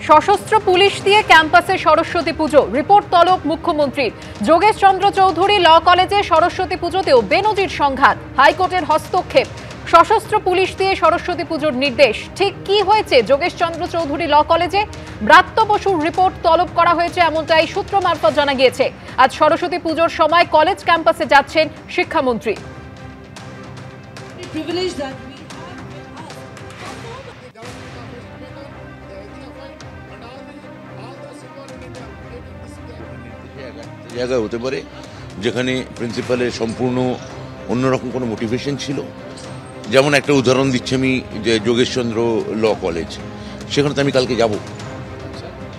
সশস্ত্র পুলিশ দিয়ে ক্যাম্পাসে সরস্বতী পুজো, রিপোর্ট তলব মুখ্যমন্ত্রীর। যোগেশ চন্দ্র চৌধুরী ল কলেজে সরস্বতী পুজোতেও বেনজির সংঘাত, হাইকোর্টের হস্তক্ষেপ। সশস্ত্র পুলিশ দিয়ে সরস্বতী পুজোর নির্দেশ, ঠিক কি হয়েছে যোগেশ চন্দ্র চৌধুরী ল কলেজে? ব্রাত্য বসুর রিপোর্ট তলব করা হয়েছে, এমনটাই সূত্র মারফত জানা গিয়েছে। আজ সরস্বতী পুজোর সময় কলেজ ক্যাম্পাসে যাচ্ছেন শিক্ষামন্ত্রী। জায়গা হতে পারে যেখানে প্রিন্সিপালের সম্পূর্ণ অন্যরকম কোনো মোটিভেশন ছিল। যেমন একটা উদাহরণ দিচ্ছি আমি, যে যোগেশচন্দ্র ল কলেজ, সেখানে তো আমি কালকে যাব।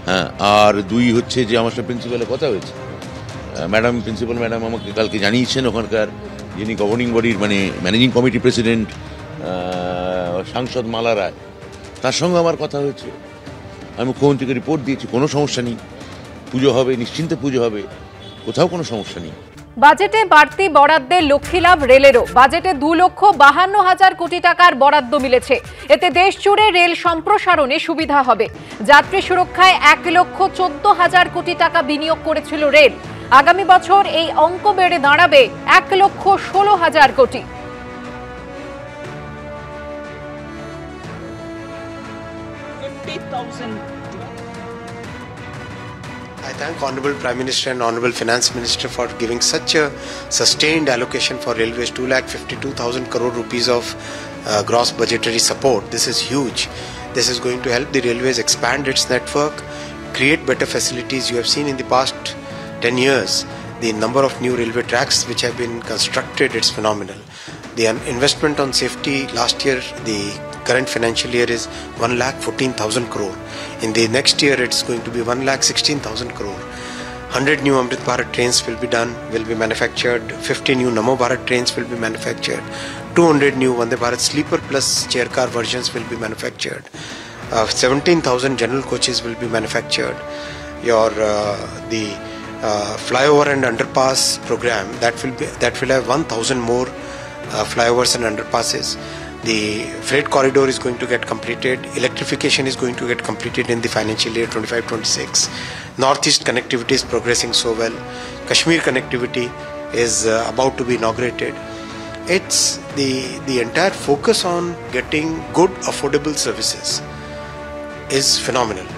হ্যাঁ, আর দুই হচ্ছে যে আমার সাথে প্রিন্সিপালের কথা হয়েছে, প্রিন্সিপাল ম্যাডাম আমাকে কালকে জানিয়েছেন ওখানকার যিনি গভর্নিং বডির মানে ম্যানেজিং কমিটি প্রেসিডেন্ট সাংসদ মালা রায়, তার সঙ্গে আমার কথা হয়েছে। আমি মুখ্যমন্ত্রীকে রিপোর্ট দিয়েছি, কোনো সমস্যা নেই, পুজো হবে, নিশ্চিন্তে পুজো হবে, কোথাও কোনো সমস্যা নেই। বাজেটে বাড়তি বরাদ্দের লক্ষ্মীলাভ রেলেরও। বাজেটে 2,52,000 কোটি টাকার বরাদ্দ মিলেছে। এতে দেশ জুড়ে রেল সম্প্রসারণে সুবিধা হবে। যাত্রী সুরক্ষায় 1,14,000 কোটি টাকা বিনিয়োগ করেছিল রেল। আগামী বছর এই অঙ্ক বেড়ে দাঁড়াবে 1,16,000 কোটি। I thank Honorable Prime Minister and Honorable Finance Minister for giving such a sustained allocation for railways, 2,52,000 crore rupees of gross budgetary support. This is huge. This is going to help the railways expand its network, create better facilities. You have seen in the past 10 years, the number of new railway tracks which have been constructed, it's phenomenal. The investment on safety last year, the current financial year is 1,14,000 crore. In the next year it's going to be 1,16,000 crore. 100 new Amrit Bharat trains will be manufactured. 50 new Namo Bharat trains will be manufactured. 200 new Vande Bharat sleeper plus chair car versions will be manufactured. 17,000 general coaches will be manufactured. The flyover and underpass program that will have 1,000 more flyovers and underpasses. The freight corridor is going to get completed. Electrification is going to get completed in the financial year 25-26. Northeast connectivity is progressing so well. Kashmir connectivity is about to be inaugurated. It's the entire focus on getting good affordable services is phenomenal.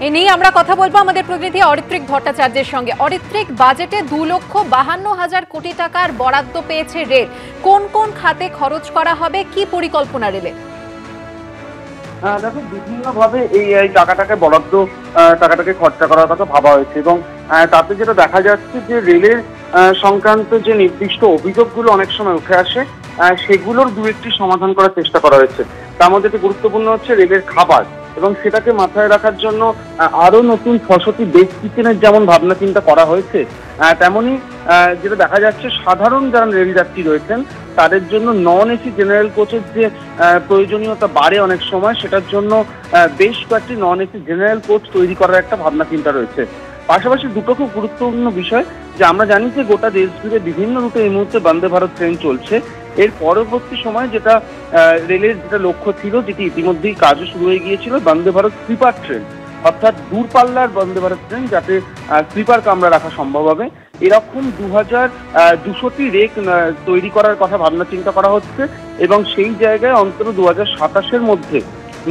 এই নিয়ে আমরা কথা বলবো আমাদের প্রতিনিধি অরিত্রিক ভট্টাচার্যের সঙ্গে। অরিত্রিক, বাজেটে 2,52,000 কোটি টাকার বরাদ্দ পেয়েছে রেল। কোন কোন খাতে খরচ করা হবে, কি পরিকল্পনা রেলের? দেখো, বিভিন্নভাবে এই টাকাটাকে খরচা করার কথা ভাবা হয়েছে এবং তাতে যেটা দেখা যাচ্ছে যে রেলের সংক্রান্ত যে নির্দিষ্ট অভিযোগগুলো অনেক সময় উঠে আসে, সেগুলোর দু একটি সমাধান করার চেষ্টা করা হয়েছে। তার মধ্যে একটি গুরুত্বপূর্ণ হচ্ছে রেলের খাবার, এবং সেটাকে মাথায় রাখার জন্য আরো নতুন 600টি বেস কিচেনের যেমন ভাবনা চিন্তা করা হয়েছে, তেমনি যেটা দেখা যাচ্ছে সাধারণ যারা রেলযাত্রী রয়েছেন তাদের জন্য নন এসি জেনারেল কোচের যে প্রয়োজনীয়তা বাড়ে অনেক সময়, সেটার জন্য বেশ কয়েকটি নন এসি জেনারেল কোচ তৈরি করার একটা ভাবনা চিন্তা রয়েছে। পাশাপাশি দুটো খুব গুরুত্বপূর্ণ বিষয়, যে আমরা জানি যে গোটা দেশ জুড়ে বিভিন্ন রুটে এই মুহূর্তে বন্দে ভারত ট্রেন চলছে। এর পরবর্তী সময় যেটা রেলের যেটা লক্ষ্য ছিল, যেটি ইতিমধ্যেই কাজও শুরু হয়ে গিয়েছিল, বন্দে ভারত স্লিপার ট্রেন, অর্থাৎ দূরপাল্লার বন্দে ভারত ট্রেন যাতে স্লিপার কামরা রাখা সম্ভব হবে। এরকম 2,200টি রেক তৈরি করার কথা ভাবনা চিন্তা করা হচ্ছে, এবং সেই জায়গায় অন্তত 2027-এর মধ্যে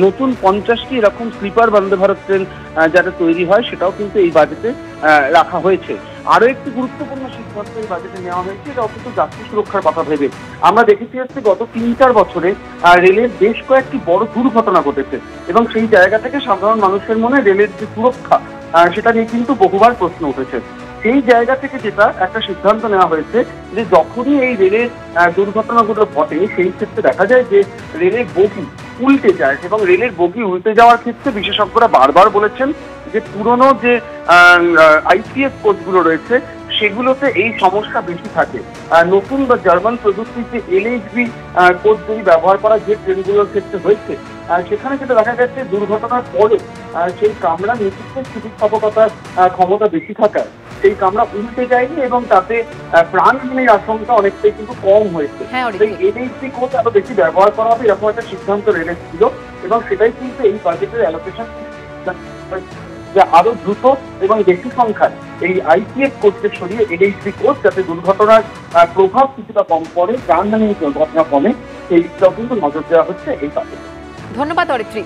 নতুন 50টি এরকম স্লিপার বন্দে ভারত ট্রেন যাতে তৈরি হয়, সেটাও কিন্তু এই বাজেটে রাখা হয়েছে। আরো একটি গুরুত্বপূর্ণ সিদ্ধান্ত এই বাজেটে নেওয়া হয়েছে, এটা অন্তত যাত্রী সুরক্ষার কথা ভেবে। আমরা দেখেছি হচ্ছে গত 3-4 বছরে রেলের বেশ কয়েকটি বড় দুর্ঘটনা ঘটেছে, এবং সেই জায়গা থেকে সাধারণ মানুষের মনে রেলের যে সুরক্ষা সেটা নিয়ে কিন্তু বহুবার প্রশ্ন উঠেছে। সেই জায়গা থেকে যেটা একটা সিদ্ধান্ত নেওয়া হয়েছে, যে যখনই এই রেলের দুর্ঘটনাগুলো ঘটে সেই ক্ষেত্রে দেখা যায় যে রেলের বগি উল্টে যায়, এবং রেলের বগি উল্টে যাওয়ার ক্ষেত্রে বিশেষজ্ঞরা বারবার বলেছেন যে পুরনো যে আইসিএস কোচগুলো রয়েছে সেগুলোতে এই সমস্যা বেশি থাকে। নতুন বা জার্মান প্রযুক্তির যে LHB কোচ যদি ব্যবহার করা যে ট্রেনগুলোর ক্ষেত্রে হয়েছে, সেখানে যেটা দেখা যাচ্ছে দুর্ঘটনার পরে সেই কামরা নেতৃত্বের স্থিতিস্থাপকতার ক্ষমতা বেশি থাকায় সেই কামরা উল্টে যায়নি এবং তাতে প্রাণহানির আশঙ্কা অনেকটাই কিন্তু কম হয়েছে। এনএইচসি কোচ আরো বেশি ব্যবহার করা হবে এরকম একটা সিদ্ধান্ত রেলের ছিল এবং সেটাই কিন্তু এই বাজেটের অ্যালোকেশন যে আরো দ্রুত এবং বেশি সংখ্যায় এই আইপিএফ কোচকে সরিয়ে এনএইচসি কোচ যাতে দুর্ঘটনার প্রভাব কিছুটা কম পড়ে, প্রাণহানির দুর্ঘটনা কমে, সেইটাও কিন্তু নজর দেওয়া হচ্ছে এই বাজেটে। ধন্যবাদ অরিত্রী।